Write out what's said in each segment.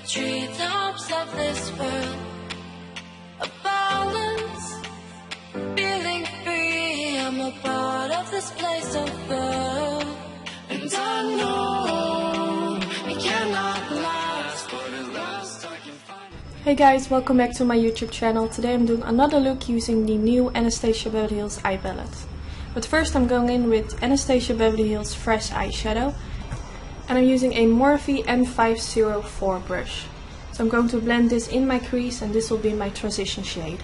treetops of this world. A balance, feeling free. I'm a part of this place of birth. And I know it cannot last, but at last I can find it. Hey guys, welcome back to my YouTube channel. Today I'm doing another look using the new Anastasia Beverly Hills eye palette. But first I'm going in with Anastasia Beverly Hills Fresh Eyeshadow. And I'm using a Morphe M504 brush. So I'm going to blend this in my crease and this will be my transition shade.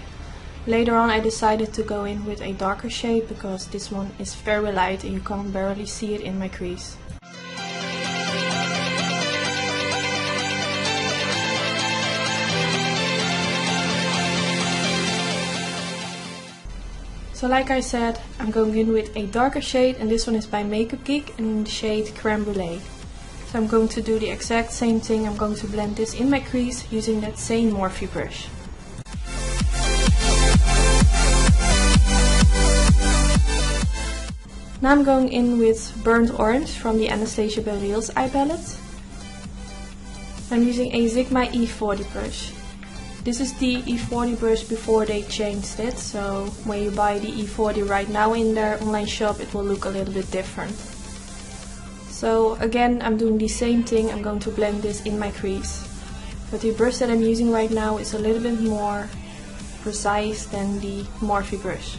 Later on I decided to go in with a darker shade because this one is very light and you can barely see it in my crease. So like I said, I'm going in with a darker shade and this one is by Makeup Geek in the shade Creme Brulee. So I'm going to do the exact same thing. I'm going to blend this in my crease using that same Morphe brush. Now I'm going in with Burnt Orange from the Anastasia Beverly Hills eye palette. I'm using a Sigma E40 brush. This is the E40 brush before they changed it, so when you buy the E40 right now in their online shop it will look a little bit different. So again I'm doing the same thing, I'm going to blend this in my crease. But the brush that I'm using right now is a little bit more precise than the Morphe brush.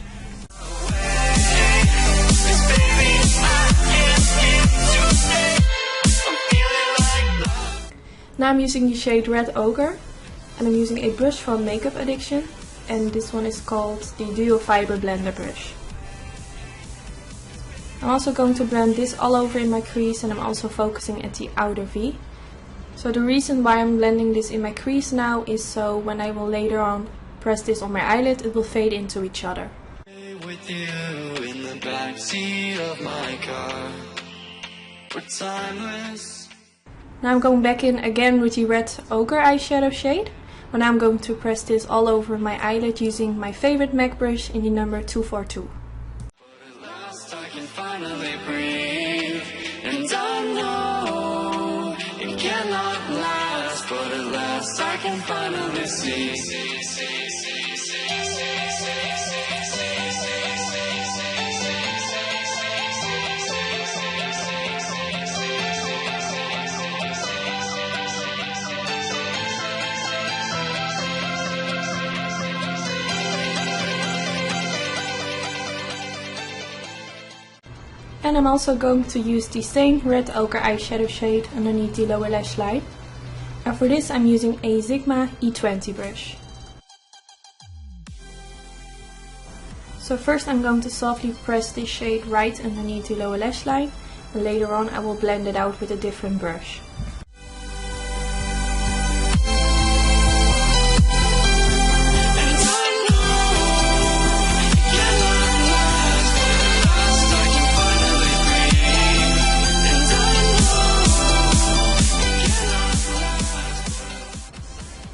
Now I'm using the shade Red Ochre. And I'm using a brush from Makeup Addiction, and this one is called the Duo Fiber Blender brush. I'm also going to blend this all over in my crease and I'm also focusing at the outer V. So the reason why I'm blending this in my crease now is so when I will later on press this on my eyelid it will fade into each other. With you in the backseat of my car. We're timeless. Now I'm going back in again with the Red Ochre eyeshadow shade. But now I'm going to press this all over my eyelid using my favorite MAC brush in the number 242. But at last I can finally breathe. And I know it cannot last. But at last I can finally see. And I'm also going to use the same Red Ochre eyeshadow shade underneath the lower lash line. And for this I'm using a Sigma E20 brush. So first I'm going to softly press this shade right underneath the lower lash line. And later on I will blend it out with a different brush.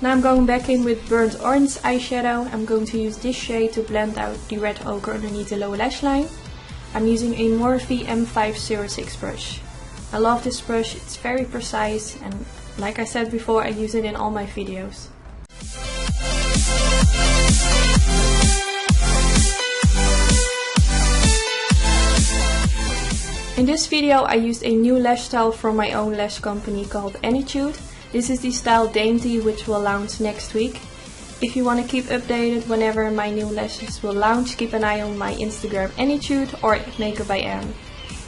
Now I'm going back in with Burnt Orange eyeshadow. I'm going to use this shade to blend out the Red Ochre underneath the lower lash line. I'm using a Morphe M506 brush. I love this brush, it's very precise and like I said before I use it in all my videos. In this video I used a new lash style from my own lash company called Anytude. This is the style Dainty, which will launch next week. If you want to keep updated whenever my new lashes will launch, keep an eye on my Instagram Anytude or Makeup by Anne.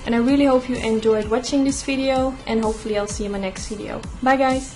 And I really hope you enjoyed watching this video and hopefully I'll see you in my next video. Bye guys!